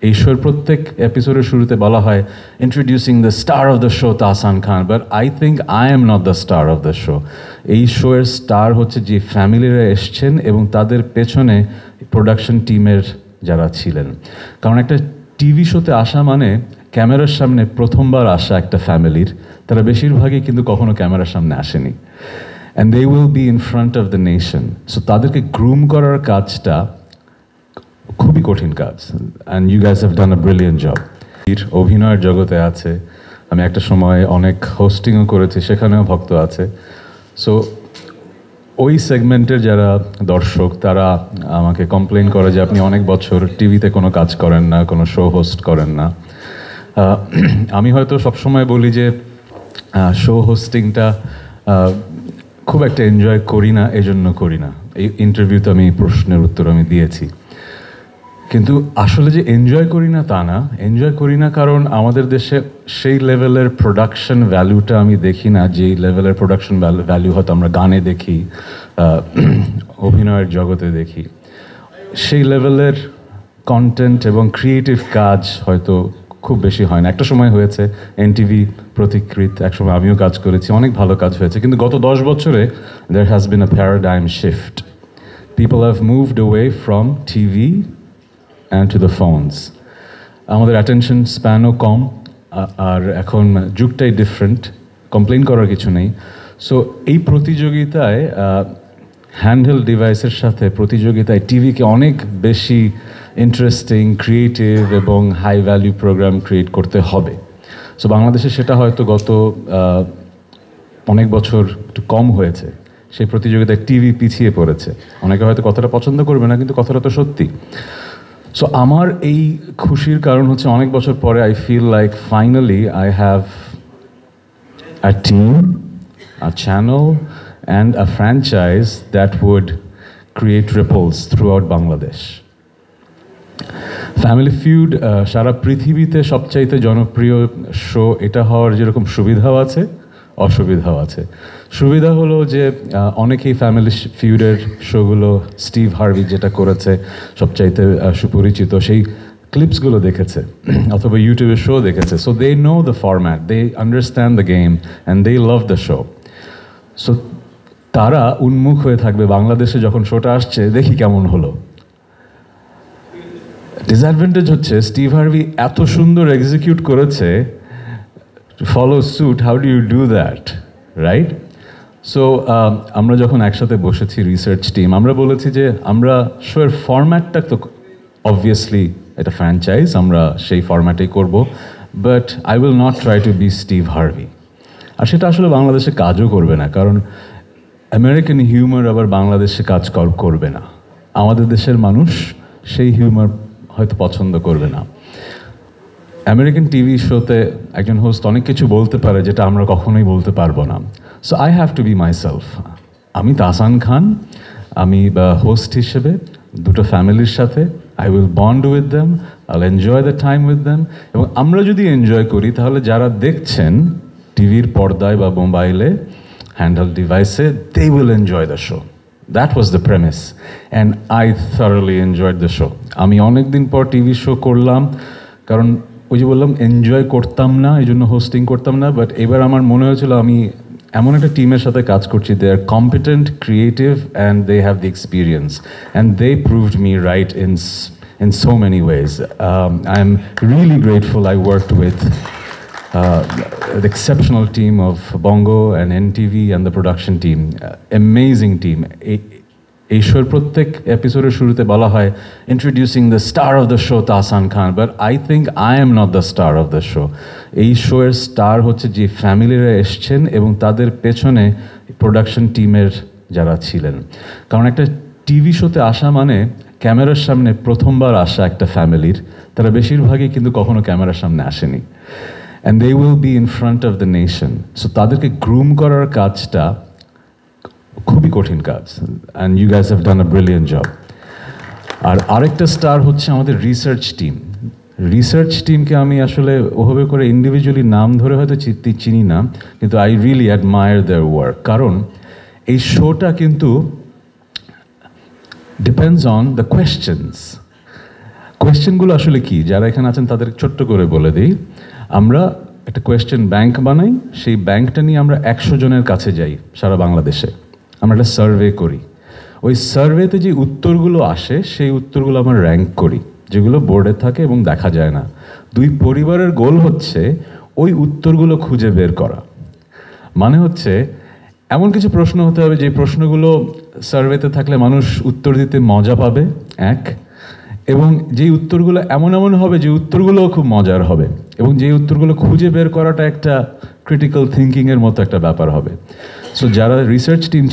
এই শোর প্রত্যেক এপিসোডের শুরুতে বলা হয় introducing the star of the show Tahsan Khan, but I think I am not the star of the show. এই শোয়ের স্টার হচ্ছে যে ফ্যামিলিরা এসছেন এবং তাদের পেছনে প্রোডাকশন টিমের যারা ছিলেন। কারণ একটা টিভি শোতে আসা মানে ক্যামেরার সামনে প্রথমবার আসা একটা ফ্যামিলির, তারা বেশিরভাগই কিন্তু কখনো ক্যামেরার সামনে আসেনি, and they will be in front of the nation. So তাদেরকে গ্রুম করার কাজটা খুবই কঠিন কাজ, and you guys have done a brilliant job. অভিনয়ের জগতে আছে, আমি একটা সময় অনেক হোস্টিংও করেছি, সেখানেও ভক্ত আছে। সো ওই সেগমেন্টের যারা দর্শক তারা আমাকে কমপ্লেন করে যে আপনি অনেক বছর টিভিতে কোনো কাজ করেন না, কোনো শো হোস্ট করেন না। আমি হয়তো সবসময় বলি যে শো হোস্টিংটা খুব একটা এনজয় করি না, এজন্য করি না। এই ইন্টারভিউতে আমি প্রশ্নের উত্তর আমি দিয়েছি, কিন্তু আসলে যে এনজয় করি না তা না। এনজয় করি না কারণ আমাদের দেশে সেই লেভেলের প্রোডাকশন ভ্যালুটা আমি দেখি না, যেই লেভেলের প্রোডাকশন ভ্যালু হয়তো আমরা গানে দেখি, অভিনয়ের জগতে দেখি। সেই লেভেলের কন্টেন্ট এবং ক্রিয়েটিভ কাজ হয়তো খুব বেশি হয় না। একটা সময় হয়েছে এনটিভি প্রতিকৃত, একসময় আমিও কাজ করেছি, অনেক ভালো কাজ হয়েছে, কিন্তু গত 10 বছরে there has been a paradigm shift. People have moved away from TV and to the phones. আমাদের অ্যাটেনশন স্প্যানও কম, আর এখন যুগটাই ডিফারেন্ট, কমপ্লেন করার কিছু নেই। সো এই প্রতিযোগিতায় হ্যান্ডহেল্ড ডিভাইসের সাথে প্রতিযোগিতায় টিভিকে অনেক বেশি ইন্টারেস্টিং, ক্রিয়েটিভ এবং হাই ভ্যালু প্রোগ্রাম ক্রিয়েট করতে হবে। সো বাংলাদেশে সেটা হয়তো গত অনেক বছর একটু কম হয়েছে। সেই প্রতিযোগিতায় টিভি পিছিয়ে পড়েছে। অনেকে হয়তো কথাটা পছন্দ করবে না, কিন্তু কথাটা তো সত্যি। সো আমার এই খুশির কারণ হচ্ছে অনেক বছর পরে I feel like finally I have a team, a channel and a franchise that would create ripples throughout Bangladesh. Family feud সারা পৃথিবীতে সবচাইতে জনপ্রিয় শো এটা হওয়ার যেরকম সুবিধাও আছে, অসুবিধাও আছে। সুবিধা হলো যে অনেকেই ফ্যামিলি ফিউডের শোগুলো, স্টিভ হার্ভি যেটা করেছে সবচাইতে সুপরিচিত, সেই ক্লিপসগুলো দেখেছে অথবা ইউটিউবে শো দেখেছে। So they know the format, they understand the game and they love the show. So তারা উন্মুখ হয়ে থাকবে বাংলাদেশে যখন শোটা আসছে দেখি কেমন হলো। ডিসঅ্যাডভান্টেজ হচ্ছে স্টিভ হার্ভি এত সুন্দর এক্সিকিউট করেছে, follow suit, how do you do that, right? So আমরা যখন একসাথে বসেছি রিসার্চ টিম, আমরা বলেছি যে আমরা শোয়ের ফরম্যাটটা তো অবভিয়াসলি এটা ফ্র্যাঞ্চাইজ, আমরা সেই ফরম্যাটেই করব, but I will not try to be Steve Harvey. আর সেটা আসলে বাংলাদেশে কাজও করবে না, কারণ আমেরিকান হিউমার আবার বাংলাদেশে কাজ করবে না। আমাদের দেশের মানুষ সেই হিউমার হয়তো পছন্দ করবে না। আমেরিকান টিভি শোতে একজন হোস্ট অনেক কিছু বলতে পারে যেটা আমরা কখনোই বলতে পারবো না। So I have to be myself. আমি তাহসান খান, আমি হোস্ট হিসেবে দুটো ফ্যামিলির সাথে I will bond with them, I will enjoy the time with them. এবং আমরা যদি এনজয় করি তাহলে যারা দেখছেন টিভির পর্দায় বা মোবাইলে হ্যান্ডহেল্ড ডিভাইসে, they will enjoy the show. That was the premise, and I thoroughly enjoyed the show. আমি অনেক দিন পর টিভি শো করলাম, কারণ ওই যে বললাম এনজয় করতাম না, এই জন্য হোস্টিং করতাম না। বাট এবার আমার মনে হয়েছিল আমি এমন একটা টিমের সাথে কাজ করছি, they are competent, creative, and they have the experience, and they proved me right in so many ways. I am really grateful I worked with the exceptional team of Bongo and NTV and the production team. Amazing team. এই শোর প্রত্যেক এপিসোডের শুরুতে বলা হয় introducing the star of the show Tahsan Khan, but I think I am not the star of the show. এই শোয়ের star হচ্ছে যে ফ্যামিলিরা এসছেন এবং তাদের পেছনে প্রোডাকশন টিমের যারা ছিলেন। কারণ একটা টিভি শোতে আসা মানে ক্যামেরার সামনে প্রথমবার আসা একটা ফ্যামিলির, তারা বেশিরভাগই কিন্তু কখনো ক্যামেরার সামনে আসেনি, and they will be in front of the nation. So তাদেরকে গ্রুম করার কাজটা খুবই কঠিন কাজ, and you guys have done a brilliant job. আর আরেকটা স্টার হচ্ছে আমাদের রিসার্চ টিম। রিসার্চ টিমকে আমি আসলে ওভাবে করে ইন্ডিভিজুয়ালি নাম ধরে হয়তো চিনি না, কিন্তু I really admire their work. কারণ এই শোটা কিন্তু ডিপেন্ডস অন দ্য কোয়েশ্চেন্স। কোয়েশ্চেনগুলো আসলে কি, যারা এখানে আছেন তাদের ছোট্ট করে বলে দিই। আমরা একটা কোয়েশ্চেন ব্যাংক বানাই, সেই ব্যাংকটা নিয়ে আমরা 100 জনের কাছে যাই সারা বাংলাদেশে, আমরা একটা সার্ভে করি। ওই সার্ভেতে যে উত্তরগুলো আসে সেই উত্তরগুলো আমরা র্যাঙ্ক করি, যেগুলো বোর্ডে থাকে এবং দেখা যায় না। দুই পরিবারের গোল হচ্ছে ওই উত্তরগুলো খুঁজে বের করা। মানে হচ্ছে এমন কিছু প্রশ্ন হতে হবে যে প্রশ্নগুলো সার্ভেতে থাকলে মানুষ উত্তর দিতে মজা পাবে, এক, এবং যেই উত্তরগুলো এমন এমন হবে যে উত্তরগুলোও খুব মজার হবে, এবং যেই উত্তরগুলো খুঁজে বের করাটা একটা ক্রিটিক্যাল থিঙ্কিংয়ের মতো একটা ব্যাপার হবে। সো যারা রিসার্চ টিম